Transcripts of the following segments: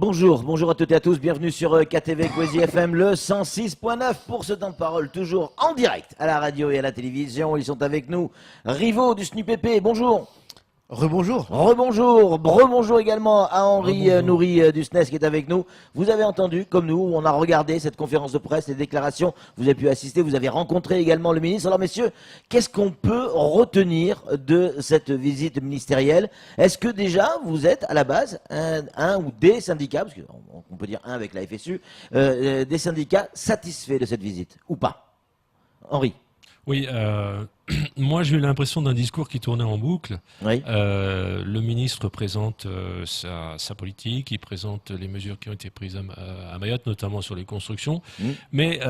Bonjour à toutes et à tous, bienvenue sur KTV Kwezi FM, le 106.9 pour ce temps de parole, toujours en direct à la radio et à la télévision. Ils sont avec nous, Rivo du SNUPP, bonjour. Rebonjour. Rebonjour également à Henri Nourri du SNES qui est avec nous. Vous avez entendu, comme nous, on a regardé cette conférence de presse, les déclarations, vous avez pu assister, vous avez rencontré également le ministre. Alors messieurs, qu'est-ce qu'on peut retenir de cette visite ministérielle? Est-ce que déjà vous êtes à la base un ou des syndicats, parce qu'on peut dire un avec la FSU, des syndicats satisfaits de cette visite ou pas? Henri? Oui, moi j'ai eu l'impression d'un discours qui tournait en boucle. Oui. Le ministre présente sa politique, il présente les mesures qui ont été prises à Mayotte, notamment sur les constructions, mais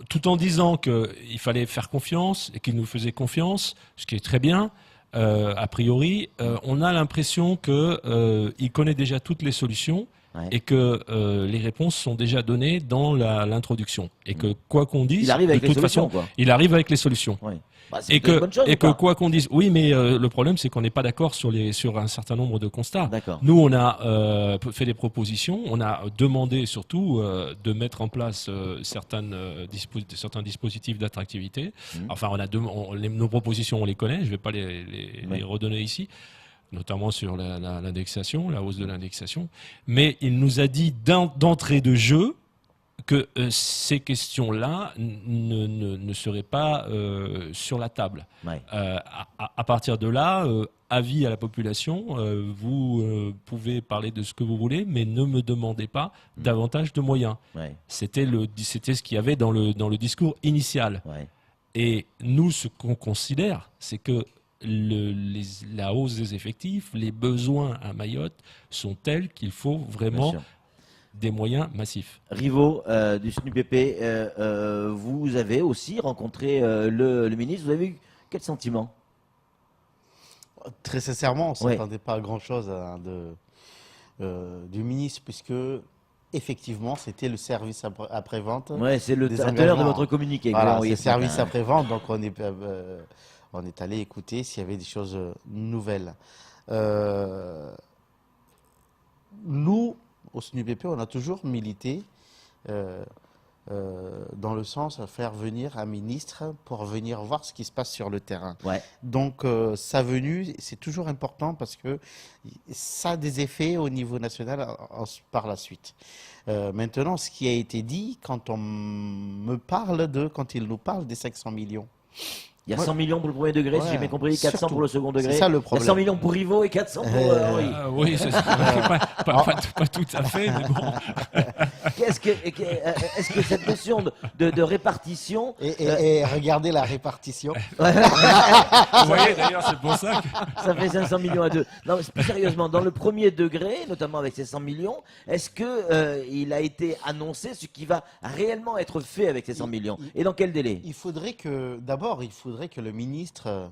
tout en disant qu'il fallait faire confiance et qu'il nous faisait confiance, ce qui est très bien, a priori, on a l'impression qu'il connaît déjà toutes les solutions. Ouais. Et que les réponses sont déjà données dans l'introduction. Et que quoi qu'on dise, il arrive avec les solutions, il arrive avec les solutions. Oui. Bah, et que quoi qu'on dise, oui, mais le problème c'est qu'on n'est pas d'accord sur un certain nombre de constats. Nous, on a fait des propositions, on a demandé surtout de mettre en place certains dispositifs d'attractivité. Enfin, nos propositions, on les connaît, je ne vais pas les redonner ici, notamment sur l'indexation, la hausse de l'indexation. Mais il nous a dit d'entrée de jeu que ces questions-là ne seraient pas sur la table. Ouais. À partir de là, avis à la population, vous pouvez parler de ce que vous voulez, mais ne me demandez pas davantage de moyens. Ouais. C'était ce qu'il y avait dans le discours initial. Ouais. Et nous, ce qu'on considère, c'est que la hausse des effectifs, les besoins à Mayotte sont tels qu'il faut vraiment des moyens massifs. Rivo du SNUPP, vous avez aussi rencontré le ministre. Vous avez eu quel sentiment? Très sincèrement, on ne s'attendait pas à grand-chose du ministre, puisque effectivement, c'était le service après-vente. Oui, c'est le teneur de votre communiqué. Voilà, c'est le service après-vente, donc on est allé écouter s'il y avait des choses nouvelles. Nous, au SNUPP, on a toujours milité dans le sens de faire venir un ministre pour venir voir ce qui se passe sur le terrain. Ouais. Donc, sa venue, c'est toujours important parce que ça a des effets au niveau national par la suite. Maintenant, ce qui a été dit, quand il nous parle des 500 millions, il y a 100 millions pour le premier degré, si j'ai bien compris, 400 surtout pour le second degré. C'est ça le problème. Il y a 100 millions pour Rivo et 400 pour Henri. Oui, c'est pas tout à fait, mais bon. Est-ce que cette notion de répartition... Et regardez la répartition. Vous voyez, d'ailleurs, c'est pour ça que... Ça fait 500 millions à deux. Non, mais plus sérieusement, dans le premier degré, notamment avec ces 100 millions, est-ce qu'il a été annoncé ce qui va réellement être fait avec ces 100 millions? Et dans quel délai? Il faudrait que le ministre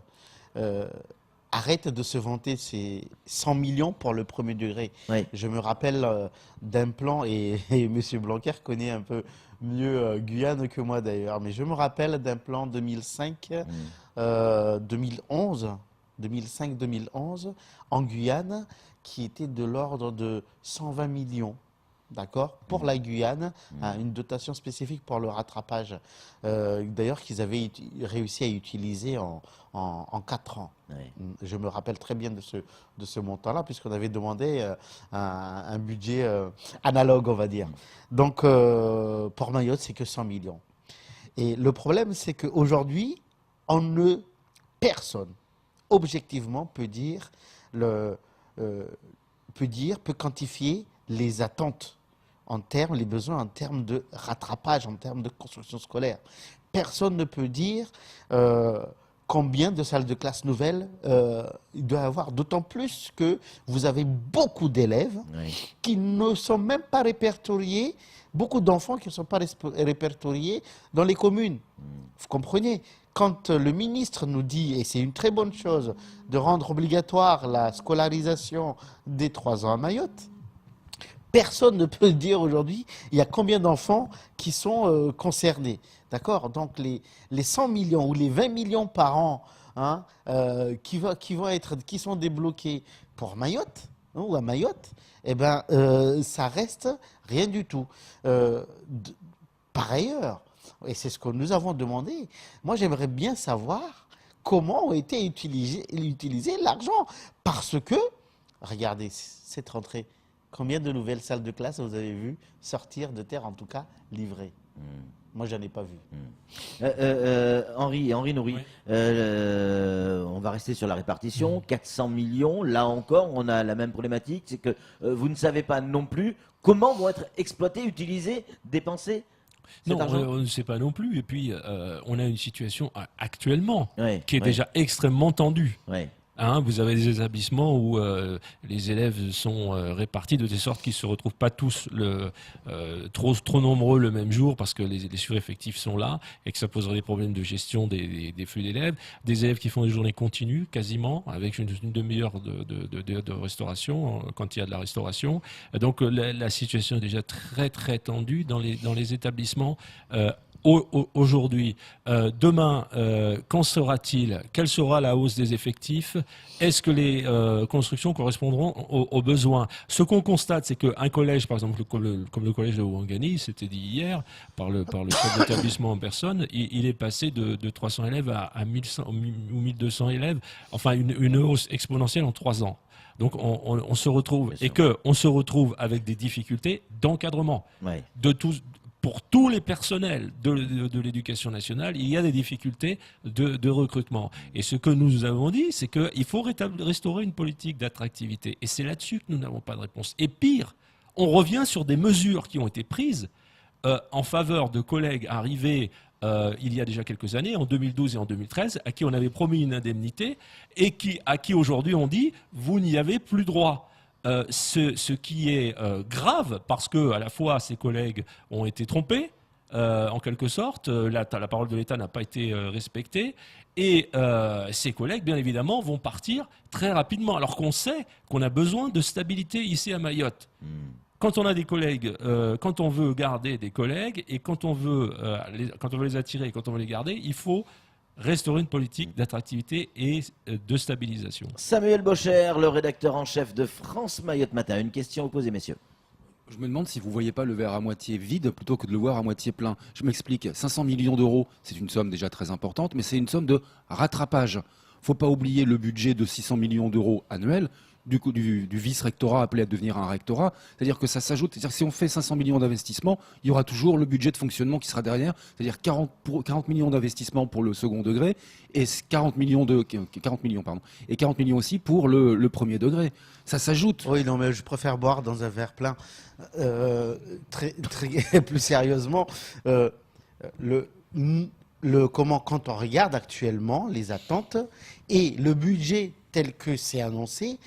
arrête de se vanter ces 100 millions pour le premier degré. Oui. Je me rappelle d'un plan, et M. Blanquer connaît un peu mieux Guyane que moi d'ailleurs, mais je me rappelle d'un plan 2005-2011 en Guyane qui était de l'ordre de 120 millions. D'accord, pour la Guyane, une dotation spécifique pour le rattrapage, d'ailleurs qu'ils avaient réussi à utiliser en 4 ans. Oui. Je me rappelle très bien de ce montant-là, puisqu'on avait demandé un budget analogue, on va dire. Donc, pour Mayotte, c'est que 100 millions. Et le problème, c'est qu'aujourd'hui, personne, objectivement, peut quantifier les attentes les besoins en termes de rattrapage, en termes de construction scolaire. Personne ne peut dire combien de salles de classe nouvelles il doit y avoir, d'autant plus que vous avez beaucoup d'élèves qui ne sont même pas répertoriés, beaucoup d'enfants qui ne sont pas répertoriés dans les communes. Vous comprenez? Quand le ministre nous dit, et c'est une très bonne chose, de rendre obligatoire la scolarisation des 3 ans à Mayotte, personne ne peut dire aujourd'hui il y a combien d'enfants qui sont concernés. D'accord? Donc les 100 millions ou les 20 millions par an qui sont débloqués pour Mayotte, ou à Mayotte, eh ben, ça reste rien du tout. Par ailleurs, et c'est ce que nous avons demandé, moi j'aimerais bien savoir comment a été utilisé l'argent. Parce que, regardez, cette rentrée, combien de nouvelles salles de classe vous avez vu sortir de terre, en tout cas livrées? Moi, je n'en ai pas vu. Henri Nourri, Oui. on va rester sur la répartition. 400 millions, là encore, on a la même problématique. C'est que vous ne savez pas non plus comment vont être exploités, utilisés, dépensés cet Non, argent. on ne sait pas non plus. Et puis, on a une situation actuellement Ouais, qui est ouais, déjà extrêmement tendue. ouais. Hein, vous avez des établissements où les élèves sont répartis de telle sorte qu'ils ne se retrouvent pas tous trop nombreux le même jour parce que les sureffectifs sont là et que ça poserait des problèmes de gestion des flux d'élèves. Des élèves qui font des journées continues quasiment avec une demi-heure de restauration quand il y a de la restauration. Donc la situation est déjà très très tendue dans les établissements. Aujourd'hui, demain, qu'en sera-t-il? Quelle sera la hausse des effectifs? Est-ce que les constructions correspondront aux besoins? Ce qu'on constate, c'est qu'un collège, par exemple, comme le collège de Ouangani, c'était dit hier par le chef d'établissement en personne, il est passé de 300 élèves à 1100 ou 1200 élèves, enfin une hausse exponentielle en 3 ans. Donc on se retrouve, et qu'on se retrouve avec des difficultés d'encadrement Ouais. pour tous les personnels de l'éducation nationale, il y a des difficultés de recrutement. Et ce que nous avons dit, c'est qu'il faut restaurer une politique d'attractivité. Et c'est là-dessus que nous n'avons pas de réponse. Et pire, on revient sur des mesures qui ont été prises en faveur de collègues arrivés il y a déjà quelques années, en 2012 et en 2013, à qui on avait promis une indemnité et à qui aujourd'hui on dit « vous n'y avez plus droit ». Ce qui est grave parce que à la fois ces collègues ont été trompés en quelque sorte, la parole de l'État n'a pas été respectée et ces collègues bien évidemment vont partir très rapidement alors qu'on sait qu'on a besoin de stabilité ici à Mayotte. Quand on a des collègues, quand on veut garder des collègues et quand on veut les attirer et quand on veut les garder, il faut restaurer une politique d'attractivité et de stabilisation. Samuel Bocher, le rédacteur en chef de France Mayotte Matin. Une question à vous poser, messieurs. Je me demande si vous ne voyez pas le verre à moitié vide plutôt que de le voir à moitié plein. Je m'explique. 500 millions d'euros, c'est une somme déjà très importante, mais c'est une somme de rattrapage. Il ne faut pas oublier le budget de 600 millions d'euros annuels du vice-rectorat appelé à devenir un rectorat. C'est-à-dire que ça s'ajoute. C'est-à-dire que si on fait 500 millions d'investissements, il y aura toujours le budget de fonctionnement qui sera derrière. C'est-à-dire 40 millions d'investissements pour le second degré et 40 millions aussi pour le premier degré. Ça s'ajoute. Oui, non, mais je préfère boire dans un verre plein. Plus sérieusement, quand on regarde actuellement les attentes et le budget tel que c'est annoncé,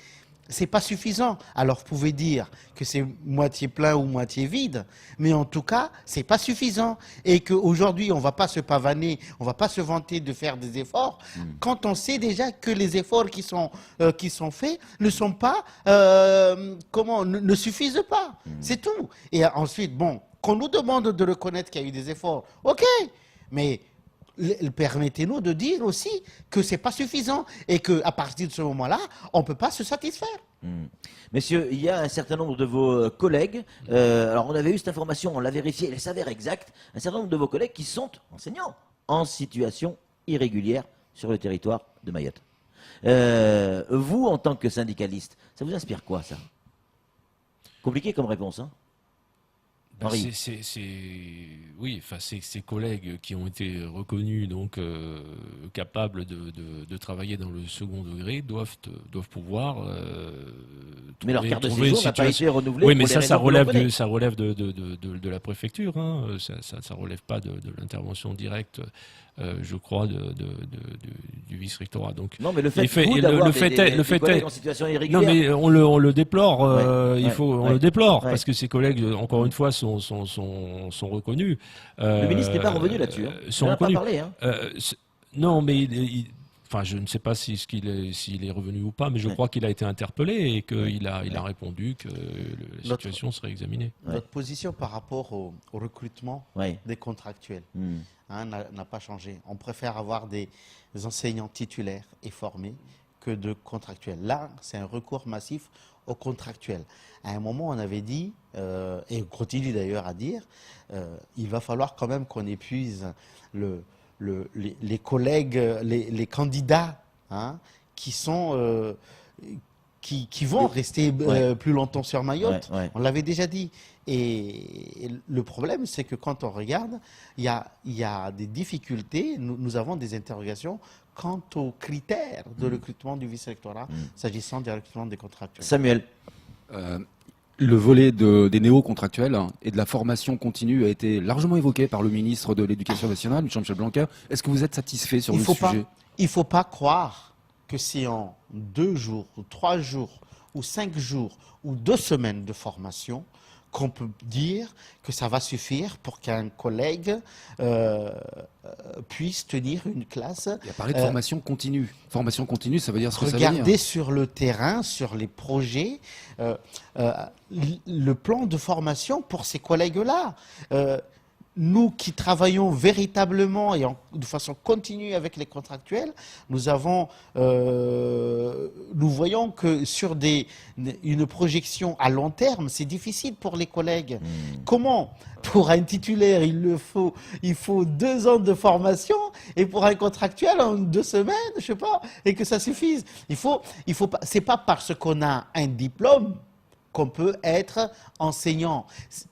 c'est pas suffisant. Alors vous pouvez dire que c'est moitié plein ou moitié vide, mais en tout cas, c'est pas suffisant. Et qu'aujourd'hui, on va pas se pavaner, on va pas se vanter de faire des efforts, quand on sait déjà que les efforts qui sont faits ne sont pas, ne suffisent pas. C'est tout. Et ensuite, bon, qu'on nous demande de reconnaître qu'il y a eu des efforts, ok, mais permettez-nous de dire aussi que ce n'est pas suffisant et qu'à partir de ce moment-là, on ne peut pas se satisfaire. Messieurs, il y a un certain nombre de vos collègues, alors on avait eu cette information, on l'a vérifiée, elle s'avère exacte, un certain nombre de vos collègues qui sont enseignants en situation irrégulière sur le territoire de Mayotte. Vous, en tant que syndicaliste, ça vous inspire quoi, ça? Compliqué comme réponse, hein? Oui, enfin, ces collègues qui ont été reconnus donc capables de travailler dans le second degré doivent pouvoir. Mais leur carte de trouver séjour n'a pas été renouvelée. Oui, mais pour les ça raisons que l'on connaît. relève de la préfecture. Hein. Ça relève pas de l'intervention directe. Je crois, du vice-rectorat. Donc, non, mais le fait, des collègues en situation irrégulière. Non, mais on le déplore. On le déplore ouais. parce que ces collègues, encore une fois, sont reconnus. Le ministre n'est pas revenu là-dessus. Sont on n'a pas reconnus. parlé. Hein. Non, mais enfin, je ne sais pas s'il est revenu ou pas, mais je crois qu'il a été interpellé et qu'il a répondu que la situation serait examinée. Notre position par rapport au recrutement des contractuels n'a pas changé. On préfère avoir des enseignants titulaires et formés que de contractuels. Là, c'est un recours massif aux contractuels. À un moment, on avait dit, et on continue d'ailleurs à dire, il va falloir quand même qu'on épuise les collègues, les candidats, hein, qui sont... qui vont rester plus longtemps sur Mayotte. On l'avait déjà dit. Et le problème, c'est que quand on regarde, il y a des difficultés. Nous avons des interrogations quant aux critères de recrutement du vice-rectorat, s'agissant du recrutement des contractuels. Samuel. Le volet des néo-contractuels et de la formation continue a été largement évoqué par le ministre de l'Éducation nationale, Jean-Michel Blanquer. Est-ce que vous êtes satisfait sur le sujet? Il ne faut pas croire que c'est en 2 jours, ou 3 jours, ou 5 jours, ou 2 semaines de formation qu'on peut dire que ça va suffire pour qu'un collègue puisse tenir une classe. Il a parlé de formation continue. Formation continue, ça veut dire ce que ça veut dire. Regardez sur le terrain, sur les projets, le plan de formation pour ces collègues-là. Nous qui travaillons véritablement et de façon continue avec les contractuels, nous voyons que sur une projection à long terme, c'est difficile pour les collègues. Comment? Pour un titulaire, il faut 2 ans de formation, et pour un contractuel, en 2 semaines, je sais pas, et que ça suffise. C'est pas parce qu'on a un diplôme qu'on peut être enseignant.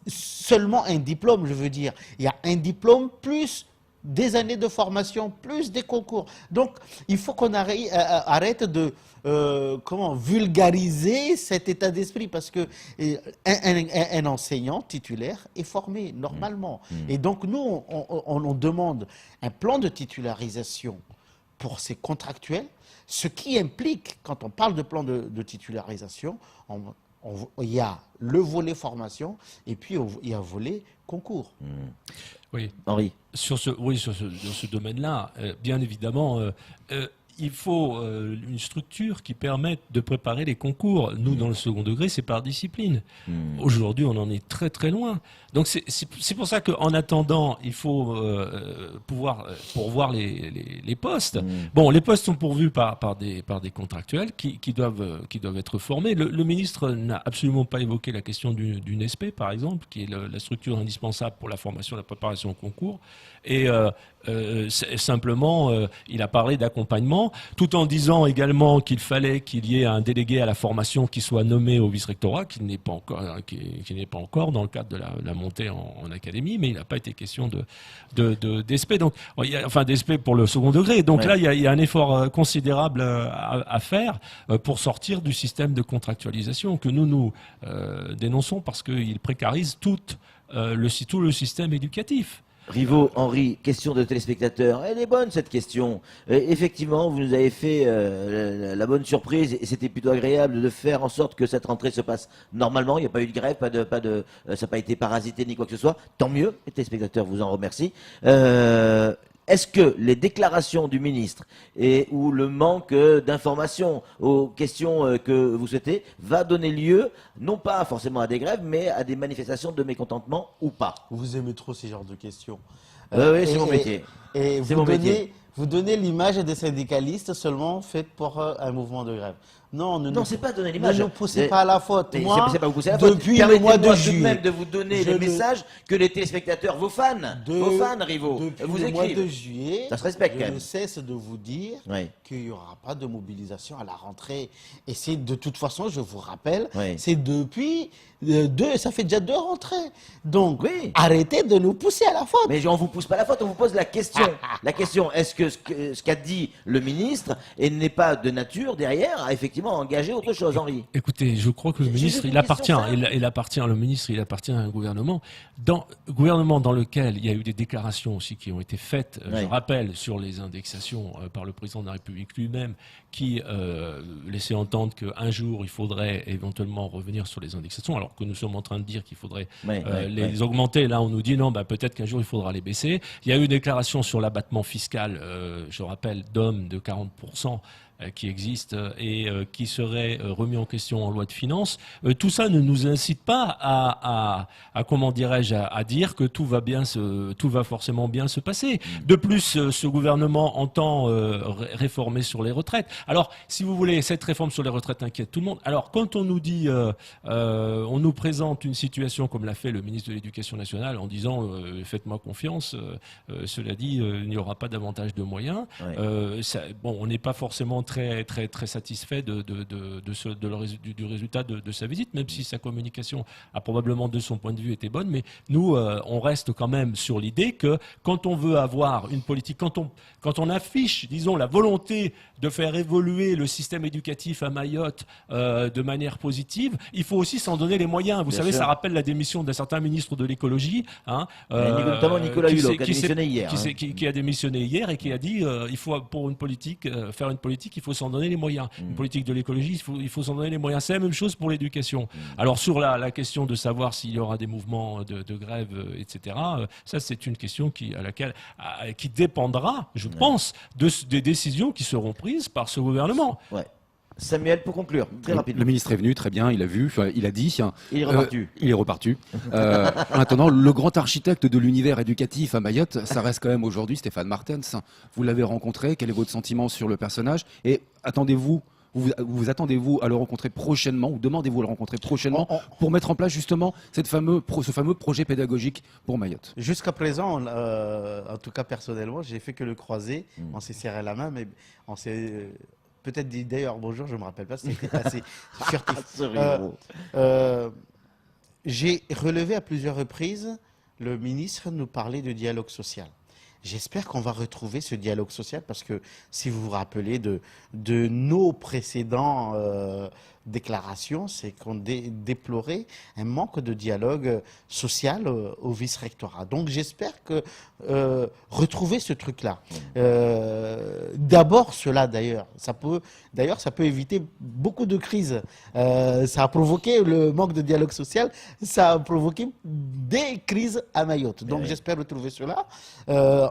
Seulement un diplôme, je veux dire. Il y a un diplôme plus des années de formation, plus des concours. Donc, il faut qu'on arrête de vulgariser cet état d'esprit, parce que un enseignant titulaire est formé normalement. Et donc, nous, on demande un plan de titularisation pour ces contractuels, ce qui implique, quand on parle de plan de titularisation, il y a le volet formation et puis il y a un volet concours. Oui, Henri. Sur ce domaine-là, bien évidemment, il faut une structure qui permette de préparer les concours. Nous, dans le second degré, c'est par discipline. Aujourd'hui, on en est très très loin. Donc c'est pour ça qu'en attendant, il faut pouvoir pourvoir les postes. Bon, les postes sont pourvus par des contractuels qui doivent être formés. Le ministre n'a absolument pas évoqué la question du NESPE, par exemple, qui est la structure indispensable pour la formation et la préparation au concours. Et simplement, il a parlé d'accompagnement, tout en disant également qu'il fallait qu'il y ait un délégué à la formation qui soit nommé au vice-rectorat, qui n'est pas encore dans le cadre de la montée en académie, mais il n'a pas été question d'ESPE, donc d'ESPE pour le second degré. Donc là, il y a un effort considérable à faire pour sortir du système de contractualisation que nous dénonçons, parce qu'il précarise tout le système éducatif. Rivaux, Henri, question de téléspectateurs. Elle est bonne cette question. Effectivement, vous nous avez fait la bonne surprise, et c'était plutôt agréable de faire en sorte que cette rentrée se passe normalement. Il n'y a pas eu de grève, ça n'a pas été parasité ni quoi que ce soit. Tant mieux. Les téléspectateurs vous en remercient. Est-ce que les déclarations du ministre ou le manque d'informations aux questions que vous souhaitez va donner lieu, non pas forcément à des grèves, mais à des manifestations de mécontentement ou pas? Vous aimez trop ce genre de questions. Oui, c'est mon métier. Et vous donnez l'image des syndicalistes seulement faite pour un mouvement de grève. Non, c'est pas donner l'image. Ne nous poussez pas à la faute. Moi, c'est pas vous pousser à la faute. Depuis le mois de juillet, même de vous donner les messages que les téléspectateurs, vos fans, Rivaux, depuis vous le écrivent. mois de juillet, ça se respecte quand je même. ne cesse de vous dire qu'il n'y aura pas de mobilisation à la rentrée. Et c'est de toute façon, je vous rappelle, c'est depuis ça fait déjà 2 rentrées. Donc, arrêtez de nous pousser à la faute. Mais on vous pousse pas à la faute, on vous pose la question. La question, est-ce que ce qu'a dit le ministre n'est pas de nature derrière à effectivement engager autre chose, Henri? Écoutez, je crois que le ministre, il appartient à un gouvernement dans lequel il y a eu des déclarations aussi qui ont été faites, je rappelle, sur les indexations par le président de la République lui-même, qui laissait entendre qu'un jour, il faudrait éventuellement revenir sur les indexations, alors que nous sommes en train de dire qu'il faudrait les augmenter. Là, on nous dit non, peut-être qu'un jour, il faudra les baisser. Il y a eu une déclaration sur l'abattement fiscal, je rappelle, d'hommes de 40%. qui existe et qui serait remis en question en loi de finances, tout ça ne nous incite pas à comment dirais-je, à dire que tout va forcément bien se passer. De plus, ce gouvernement entend réformer sur les retraites. Alors, si vous voulez, cette réforme sur les retraites inquiète tout le monde. Alors, quand on nous dit, on nous présente une situation comme l'a fait le ministre de l'Éducation nationale en disant faites-moi confiance, cela dit, il n'y aura pas davantage de moyens. Ouais. Bon, on n'est pas forcément très satisfait du résultat de sa visite, même si sa communication a probablement de son point de vue été bonne. Mais nous, on reste quand même sur l'idée que quand on veut avoir une politique, quand on affiche, disons, la volonté de faire évoluer le système éducatif à Mayotte de manière positive, il faut aussi s'en donner les moyens. Vous savez, ça rappelle la démission d'un certain ministre de l'écologie, hein, notamment Nicolas Hulot, qui a démissionné hier. Qui a démissionné hier et qui a dit il faut, pour une politique, faire une politique, il faut s'en donner les moyens. Une politique de l'écologie, il faut s'en donner les moyens. C'est la même chose pour l'éducation. Alors sur la question de savoir s'il y aura des mouvements de grève, etc., ça c'est une question qui dépendra, je pense, des décisions qui seront prises par ce gouvernement. Ouais. Samuel, pour conclure, très rapidement. Le ministre est venu, très bien, il a vu, il a dit. Il est reparti. Il est reparti. En attendant, le grand architecte de l'univers éducatif à Mayotte, ça reste quand même aujourd'hui Stéphane Martens. Vous l'avez rencontré, quel est votre sentiment sur le personnage? Et attendez-vous, vous attendez-vous à le rencontrer prochainement, ou demandez-vous à le rencontrer prochainement pour mettre en place justement ce fameux projet pédagogique pour Mayotte? Jusqu'à présent, en tout cas personnellement, j'ai fait que le croiser. On s'est serré la main, mais on s'est peut-être dit d'ailleurs bonjour, je ne me rappelle pas, c'était assez furtif. J'ai relevé à plusieurs reprises le ministre nous parlait de dialogue social. J'espère qu'on va retrouver ce dialogue social parce que si vous vous rappelez de nos précédents déclarations, c'est qu'on déplorait un manque de dialogue social au vice-rectorat. Donc j'espère que retrouver ce truc-là. D'abord cela d'ailleurs, ça peut éviter beaucoup de crises. Ça a provoqué le manque de dialogue social, ça a provoqué des crises à Mayotte. Donc j'espère retrouver cela.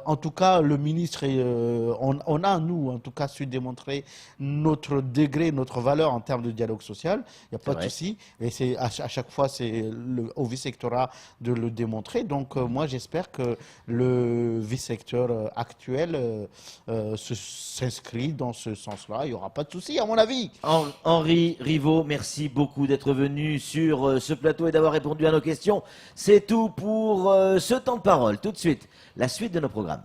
En tout cas, le ministre, on a, nous, en tout cas, su démontrer notre degré, notre valeur en termes de dialogue social. Il n'y a pas de souci. Et c'est, à chaque fois, c'est au vice-sectorat de le démontrer. Donc, moi, j'espère que le vice-secteur actuel s'inscrit dans ce sens-là. Il n'y aura pas de souci, à mon avis. Henri Rivot, merci beaucoup d'être venu sur ce plateau et d'avoir répondu à nos questions. C'est tout pour ce temps de parole. Tout de suite, la suite de nos programmes.